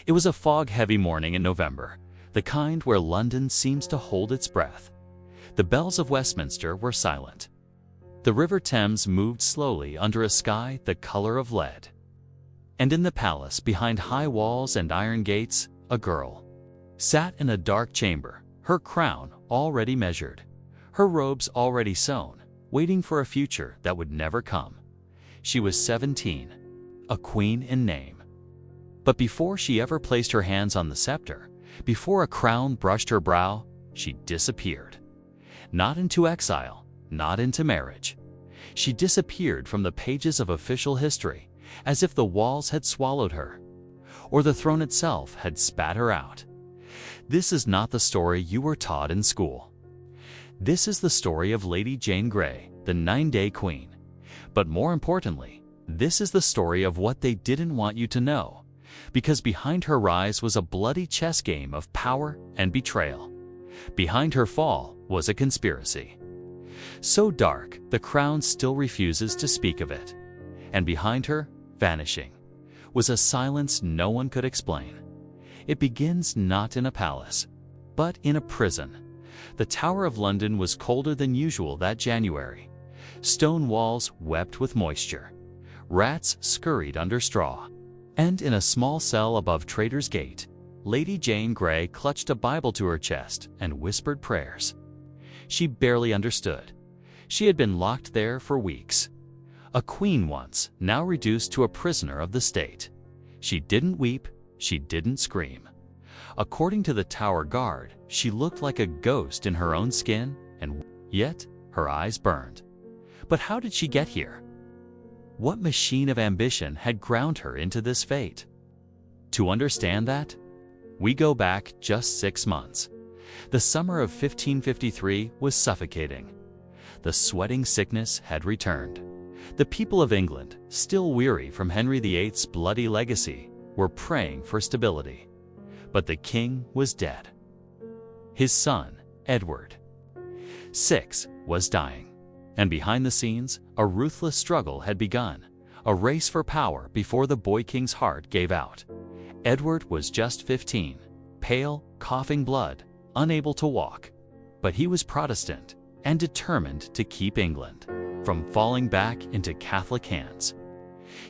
It was a fog-heavy morning in November, the kind where London seems to hold its breath. The bells of Westminster were silent. The River Thames moved slowly under a sky the color of lead. And in the palace, behind high walls and iron gates, a girl sat in a dark chamber, her crown already measured, her robes already sewn, waiting for a future that would never come. She was 17, a queen in name. But before she ever placed her hands on the scepter, before a crown brushed her brow, she disappeared. Not into exile, not into marriage. She disappeared from the pages of official history, as if the walls had swallowed her, or the throne itself had spat her out. This is not the story you were taught in school. This is the story of Lady Jane Grey, the 9-day queen. But more importantly, this is the story of what they didn't want you to know, because behind her rise was a bloody chess game of power and betrayal. Behind her fall was a conspiracy. So dark, the crown still refuses to speak of it. And behind her, vanishing, was a silence no one could explain. It begins not in a palace, but in a prison. The Tower of London was colder than usual that January. Stone walls wept with moisture. Rats scurried under straw. And in a small cell above Traitor's Gate, Lady Jane Grey clutched a Bible to her chest and whispered prayers. She barely understood. She had been locked there for weeks. A queen once, now reduced to a prisoner of the state. She didn't weep, she didn't scream. According to the Tower Guard, she looked like a ghost in her own skin, and yet her eyes burned. But how did she get here? What machine of ambition had ground her into this fate? To understand that, we go back just 6 months. The summer of 1553 was suffocating. The sweating sickness had returned. The people of England, still weary from Henry VIII's bloody legacy, were praying for stability. But the king was dead. His son, Edward VI, was dying. And behind the scenes, a ruthless struggle had begun, a race for power before the boy king's heart gave out. Edward was just 15, pale, coughing blood, unable to walk. But he was Protestant and determined to keep England from falling back into Catholic hands.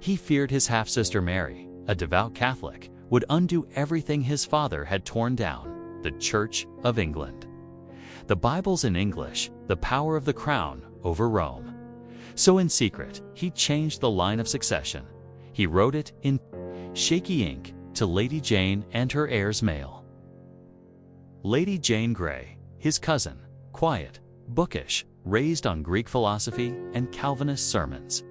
He feared his half-sister Mary, a devout Catholic, would undo everything his father had torn down, the Church of England. The Bible's in English, the power of the crown over Rome. So in secret, he changed the line of succession. He wrote it in shaky ink to Lady Jane and her heirs male. Lady Jane Grey, his cousin, quiet, bookish, raised on Greek philosophy and Calvinist sermons.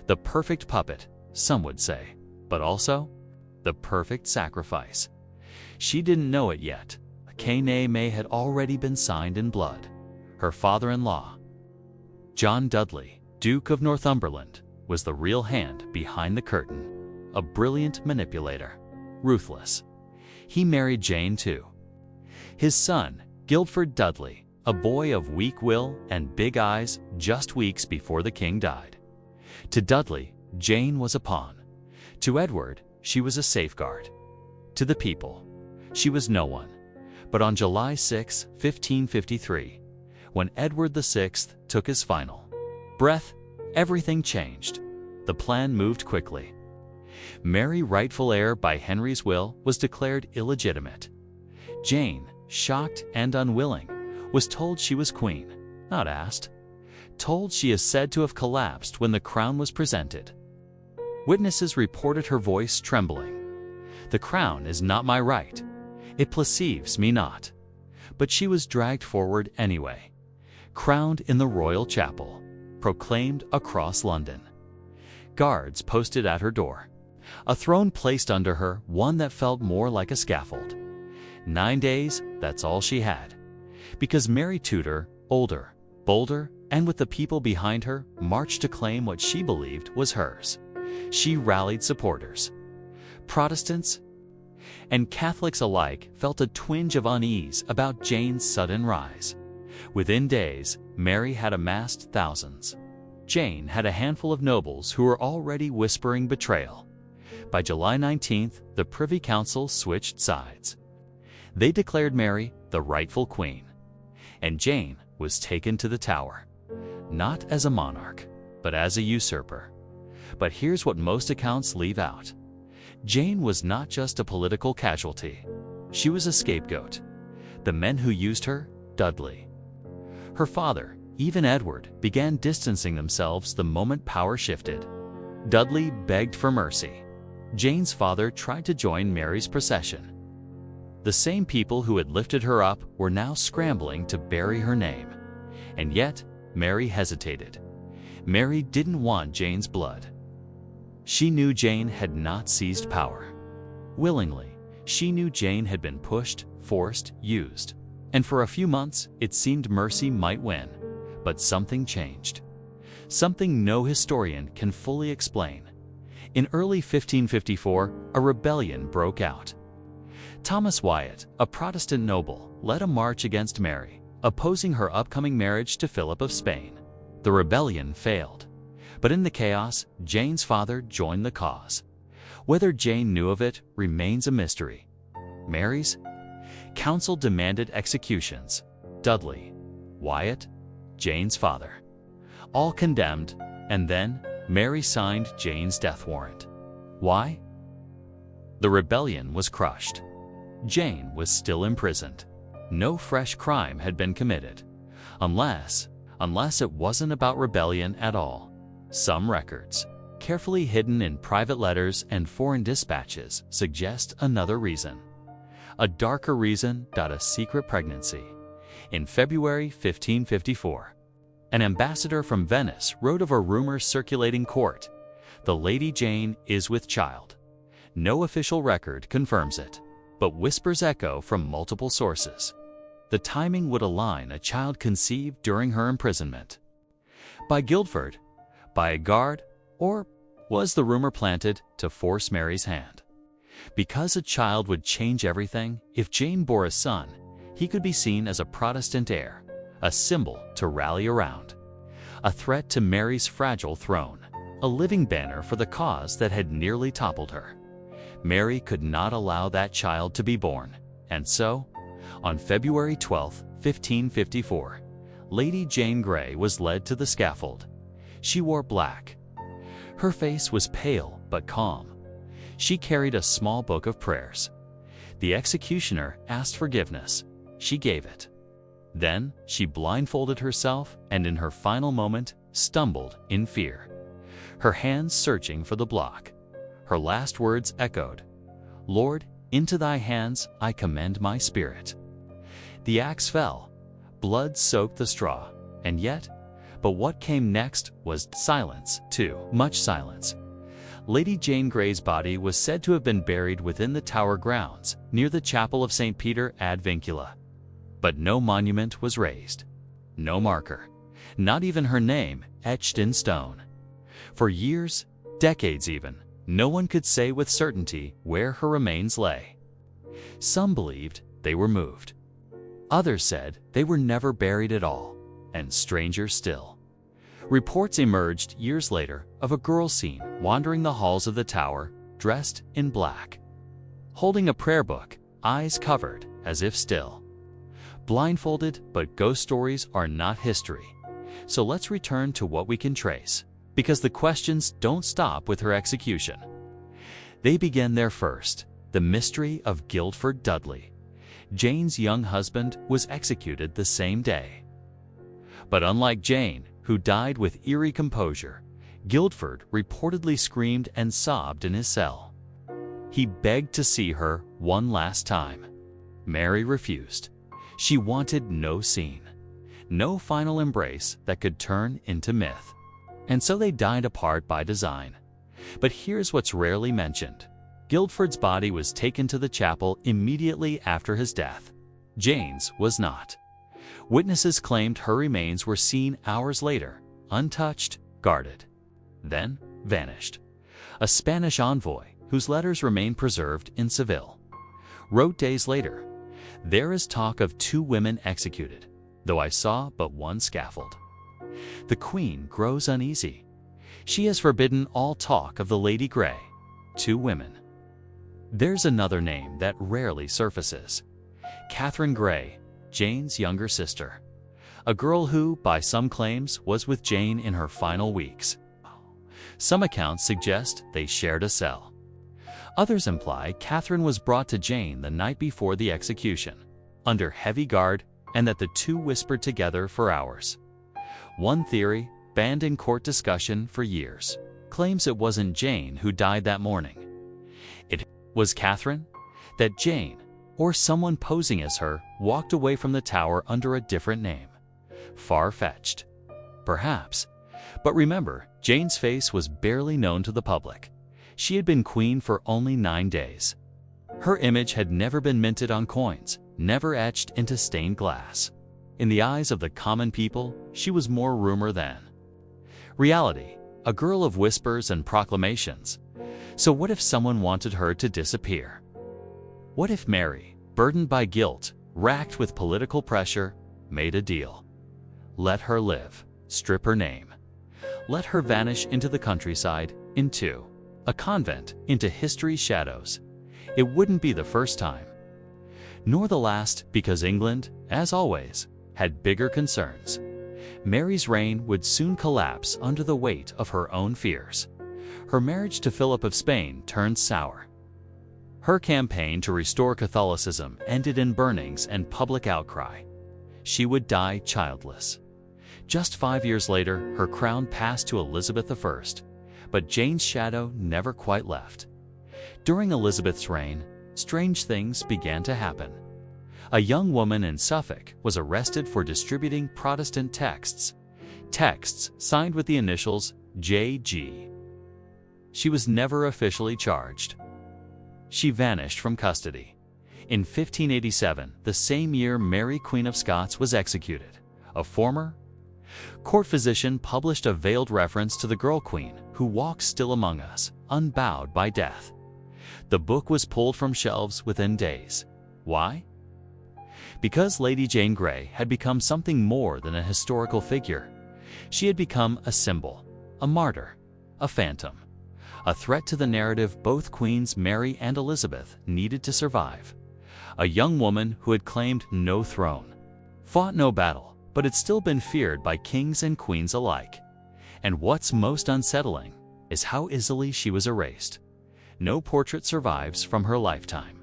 The perfect puppet, some would say, but also the perfect sacrifice. She didn't know it yet. A K.N.A. had already been signed in blood. Her father-in-law, John Dudley, Duke of Northumberland, was the real hand behind the curtain, a brilliant manipulator, ruthless. He married Jane too. His son, Guildford Dudley, a boy of weak will and big eyes, just weeks before the king died. To Dudley, Jane was a pawn. To Edward, she was a safeguard. To the people, she was no one. But on July 6, 1553, when Edward VI took his final breath, everything changed. The plan moved quickly. Mary, rightful heir by Henry's will, was declared illegitimate. Jane, shocked and unwilling, was told she was queen, not asked. Told she is said to have collapsed when the crown was presented. Witnesses reported her voice trembling. "The crown is not my right. It perceives me not." But she was dragged forward anyway, crowned in the royal chapel, proclaimed across London. Guards posted at her door. A throne placed under her, one that felt more like a scaffold. 9 days, that's all she had. Because Mary Tudor, older, bolder, and with the people behind her, marched to claim what she believed was hers. She rallied supporters. Protestants and Catholics alike felt a twinge of unease about Jane's sudden rise. Within days, Mary had amassed thousands. Jane had a handful of nobles who were already whispering betrayal. By July 19th, the Privy Council switched sides. They declared Mary the rightful queen, and Jane was taken to the Tower, not as a monarch, but as a usurper. But here's what most accounts leave out. Jane was not just a political casualty. She was a scapegoat. The men who used her, Dudley. Her father, even Edward, began distancing themselves the moment power shifted. Dudley begged for mercy. Jane's father tried to join Mary's procession. The same people who had lifted her up were now scrambling to bury her name. And yet, Mary hesitated. Mary didn't want Jane's blood. She knew Jane had not seized power. Willingly, she knew Jane had been pushed, forced, used. And for a few months, it seemed mercy might win. But something changed. Something no historian can fully explain. In early 1554, a rebellion broke out. Thomas Wyatt, a Protestant noble, led a march against Mary, opposing her upcoming marriage to Philip of Spain. The rebellion failed. But in the chaos, Jane's father joined the cause. Whether Jane knew of it remains a mystery. Mary's council demanded executions. Dudley, Wyatt, Jane's father, all condemned, and then Mary signed Jane's death warrant. Why? The rebellion was crushed. Jane was still imprisoned. No fresh crime had been committed, unless it wasn't about rebellion at all. Some records, carefully hidden in private letters and foreign dispatches, suggest another reason. A darker reason: a secret pregnancy. In February 1554, an ambassador from Venice wrote of a rumor circulating court: the Lady Jane is with child. No official record confirms it, but whispers echo from multiple sources. The timing would align: a child conceived during her imprisonment. By Guildford? By a guard? Or was the rumor planted to force Mary's hand? Because a child would change everything. If Jane bore a son, he could be seen as a Protestant heir, a symbol to rally around, a threat to Mary's fragile throne, a living banner for the cause that had nearly toppled her. Mary could not allow that child to be born, and so, on February 12, 1554, Lady Jane Grey was led to the scaffold. She wore black. Her face was pale but calm. She carried a small book of prayers. The executioner asked forgiveness. She gave it. Then she blindfolded herself and in her final moment stumbled in fear, her hands searching for the block. Her last words echoed, "Lord, into thy hands I commend my spirit." The axe fell. Blood soaked the straw. And yet, but what came next was silence, too much silence. Lady Jane Grey's body was said to have been buried within the Tower grounds, near the chapel of St. Peter ad Vincula. But no monument was raised. No marker. Not even her name etched in stone. For years, decades even, no one could say with certainty where her remains lay. Some believed they were moved. Others said they were never buried at all. And stranger still, reports emerged years later of a girl seen wandering the halls of the Tower, dressed in black, holding a prayer book, eyes covered as if still. Blindfolded, but ghost stories are not history. So let's return to what we can trace, because the questions don't stop with her execution. They begin there first: the mystery of Guildford Dudley. Jane's young husband was executed the same day. But unlike Jane, who died with eerie composure, Guildford reportedly screamed and sobbed in his cell. He begged to see her one last time. Mary refused. She wanted no scene, no final embrace that could turn into myth. And so they died apart by design. But here's what's rarely mentioned. Guildford's body was taken to the chapel immediately after his death. Jane's was not. Witnesses claimed her remains were seen hours later, untouched, guarded, then vanished. A Spanish envoy, whose letters remain preserved in Seville, wrote days later, "There is talk of 2 women executed, though I saw but one scaffold." The Queen grows uneasy. She has forbidden all talk of the Lady Grey. two women. There's another name that rarely surfaces. Catherine Grey, Jane's younger sister. A girl who, by some claims, was with Jane in her final weeks. Some accounts suggest they shared a cell. Others imply Catherine was brought to Jane the night before the execution, under heavy guard, and that the two whispered together for hours. One theory, banned in court discussion for years, claims it wasn't Jane who died that morning. It was Catherine, that Jane, or someone posing as her, walked away from the tower under a different name. Far-fetched, perhaps. But remember, Jane's face was barely known to the public. She had been queen for only 9 days. Her image had never been minted on coins, never etched into stained glass. In the eyes of the common people, she was more rumor than reality, a girl of whispers and proclamations. So what if someone wanted her to disappear? What if Mary, burdened by guilt, racked with political pressure, made a deal? Let her live, strip her name. Let her vanish into the countryside, into a convent, into history's shadows. It wouldn't be the first time, nor the last, because England, as always, had bigger concerns. Mary's reign would soon collapse under the weight of her own fears. Her marriage to Philip of Spain turned sour. Her campaign to restore Catholicism ended in burnings and public outcry. She would die childless. Just 5 years later, her crown passed to Elizabeth I, but Jane's shadow never quite left. During Elizabeth's reign, strange things began to happen. A young woman in Suffolk was arrested for distributing Protestant texts signed with the initials J.G. She was never officially charged. She vanished from custody. In 1587, the same year Mary, Queen of Scots, was executed, a former court physician published a veiled reference to the girl queen who walks still among us, unbowed by death. The book was pulled from shelves within days. Why? Because Lady Jane Grey had become something more than a historical figure. She had become a symbol, a martyr, a phantom, a threat to the narrative both Queens Mary and Elizabeth needed to survive. A young woman who had claimed no throne, fought no battle, but had still been feared by kings and queens alike. And what's most unsettling is how easily she was erased. No portrait survives from her lifetime.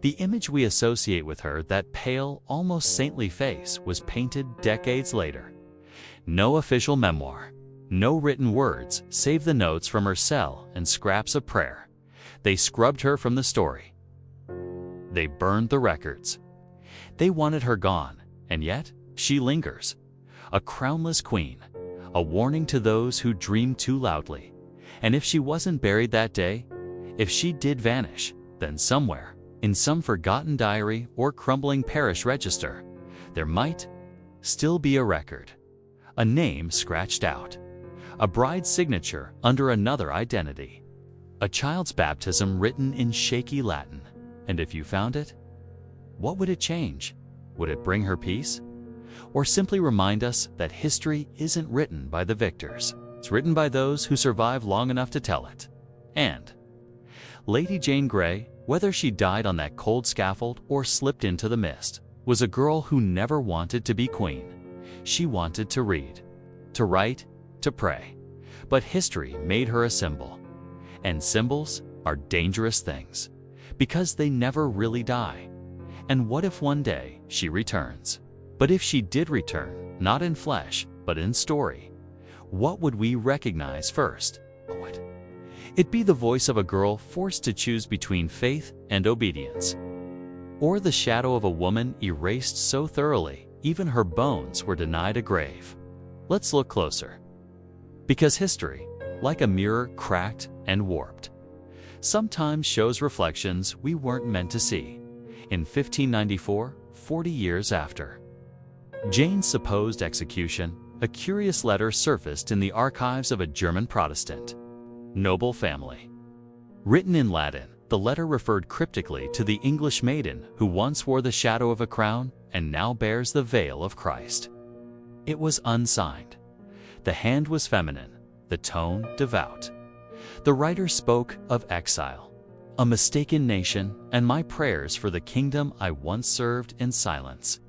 The image we associate with her, that pale, almost saintly face, was painted decades later. No official memoir, no written words, save the notes from her cell and scraps of prayer. They scrubbed her from the story. They burned the records. They wanted her gone, and yet she lingers. A crownless queen, a warning to those who dream too loudly. And if she wasn't buried that day, if she did vanish, then somewhere, in some forgotten diary or crumbling parish register, there might still be a record, a name scratched out, a bride's signature under another identity, a child's baptism written in shaky Latin. And if you found it, what would it change? Would it bring her peace? Or simply remind us that history isn't written by the victors, it's written by those who survive long enough to tell it. And Lady Jane Grey, whether she died on that cold scaffold or slipped into the mist, was a girl who never wanted to be queen. She wanted to read, to write, to pray. But history made her a symbol. And symbols are dangerous things, because they never really die. And what if one day she returns? But if she did return, not in flesh, but in story, what would we recognize first? Would it be the voice of a girl forced to choose between faith and obedience? Or the shadow of a woman erased so thoroughly, even her bones were denied a grave? Let's look closer. Because history, like a mirror cracked and warped, sometimes shows reflections we weren't meant to see. In 1594, 40 years after Jane's supposed execution, a curious letter surfaced in the archives of a German Protestant noble family. Written in Latin, the letter referred cryptically to the English maiden who once wore the shadow of a crown and now bears the veil of Christ. It was unsigned. The hand was feminine, the tone devout. The writer spoke of exile, a mistaken nation, and my prayers for the kingdom I once served in silence.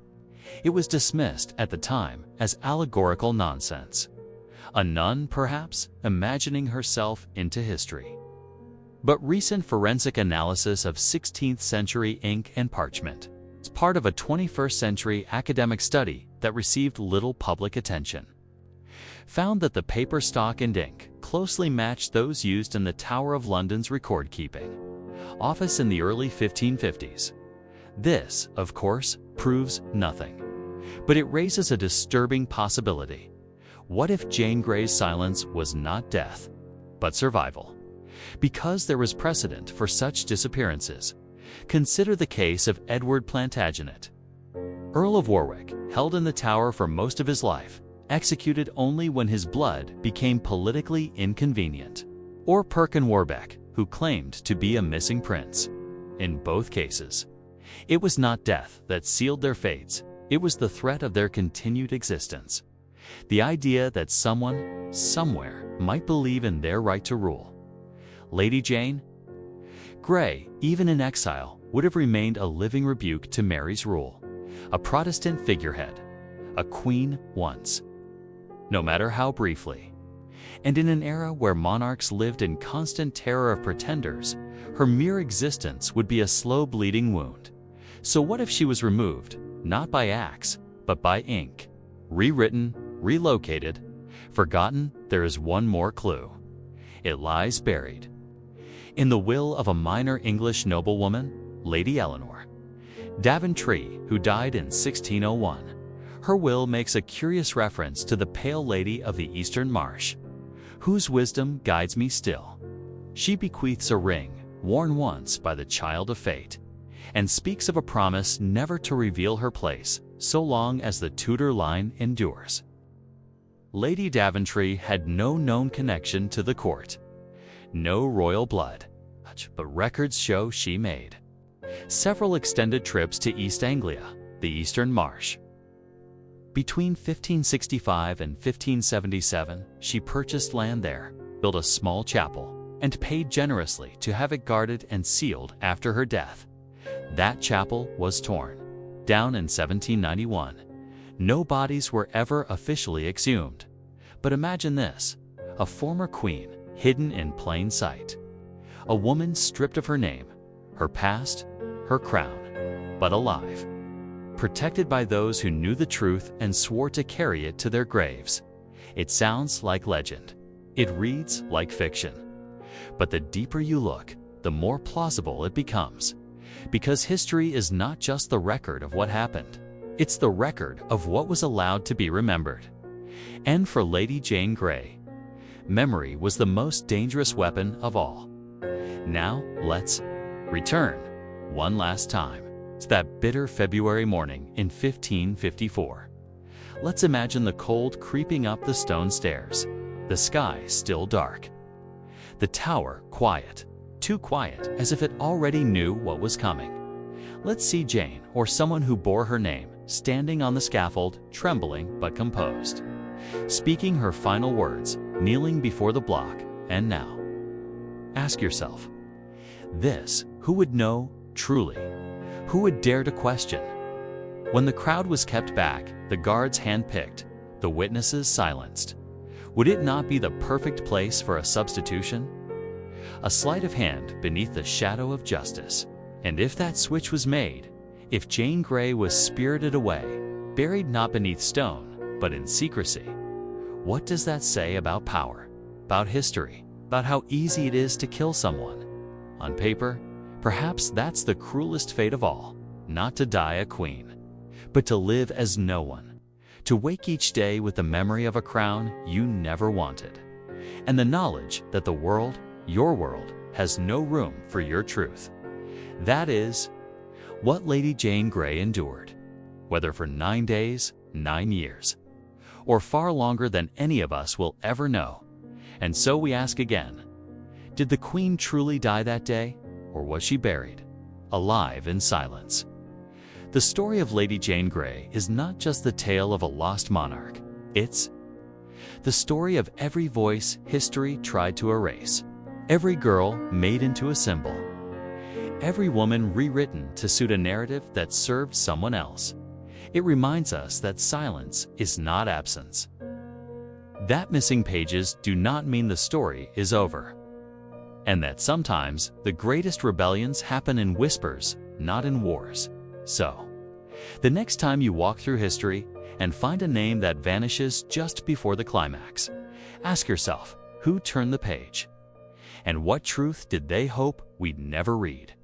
It was dismissed at the time as allegorical nonsense. A nun, perhaps, imagining herself into history. But recent forensic analysis of 16th century ink and parchment is part of a 21st century academic study that received little public attention. Found that the paper stock and ink closely matched those used in the Tower of London's record-keeping office in the early 1550s. This, of course, proves nothing. But it raises a disturbing possibility. What if Jane Grey's silence was not death, but survival? Because there was precedent for such disappearances, consider the case of Edward Plantagenet, Earl of Warwick, held in the Tower for most of his life, executed only when his blood became politically inconvenient. Or Perkin Warbeck, who claimed to be a missing prince. In both cases, it was not death that sealed their fates, it was the threat of their continued existence. The idea that someone, somewhere, might believe in their right to rule. Lady Jane Grey, even in exile, would have remained a living rebuke to Mary's rule, a Protestant figurehead, a queen once, no matter how briefly. And in an era where monarchs lived in constant terror of pretenders, her mere existence would be a slow bleeding wound. So what if she was removed, not by axe, but by ink? Rewritten, relocated, forgotten? There is one more clue. It lies buried in the will of a minor English noblewoman, Lady Eleanor Daventry, who died in 1601. Her will makes a curious reference to the Pale Lady of the Eastern Marsh, whose wisdom guides me still. She bequeaths a ring, worn once by the child of fate, and speaks of a promise never to reveal her place, so long as the Tudor line endures. Lady Daventry had no known connection to the court, no royal blood, but records show she made several extended trips to East Anglia, the Eastern Marsh. Between 1565 and 1577, she purchased land there, built a small chapel, and paid generously to have it guarded and sealed after her death. That chapel was torn down in 1791. No bodies were ever officially exhumed. But imagine this, a former queen hidden in plain sight. A woman stripped of her name, her past, her crown, but alive. Protected by those who knew the truth and swore to carry it to their graves. It sounds like legend. It reads like fiction. But the deeper you look, the more plausible it becomes. Because history is not just the record of what happened. It's the record of what was allowed to be remembered. And for Lady Jane Grey, memory was the most dangerous weapon of all. Now, let's return one last time to that bitter February morning in 1554. Let's imagine the cold creeping up the stone stairs, the sky still dark, the tower quiet, too quiet, as if it already knew what was coming. Let's see Jane, or someone who bore her name, standing on the scaffold, trembling but composed, speaking her final words, kneeling before the block. And now, ask yourself, who would know truly? Who would dare to question? When the crowd was kept back, the guards handpicked, the witnesses silenced, would it not be the perfect place for a substitution? A sleight of hand beneath the shadow of justice. And if that switch was made, if Jane Grey was spirited away, buried not beneath stone, but in secrecy, what does that say about power, about history, about how easy it is to kill someone? On paper, perhaps that's the cruelest fate of all, not to die a queen, but to live as no one, to wake each day with the memory of a crown you never wanted, and the knowledge that the world, your world, has no room for your truth. That is what Lady Jane Grey endured, whether for 9 days, 9 years, or far longer than any of us will ever know. And so we ask again, did the Queen truly die that day, or was she buried, alive in silence? The story of Lady Jane Grey is not just the tale of a lost monarch. It's the story of every voice history tried to erase, Every girl made into a symbol. Every woman rewritten to suit a narrative that served someone else. It reminds us that silence is not absence. That missing pages do not mean the story is over. And that sometimes the greatest rebellions happen in whispers, not in wars. So, the next time you walk through history and find a name that vanishes just before the climax, ask yourself, who turned the page? And what truth did they hope we'd never read?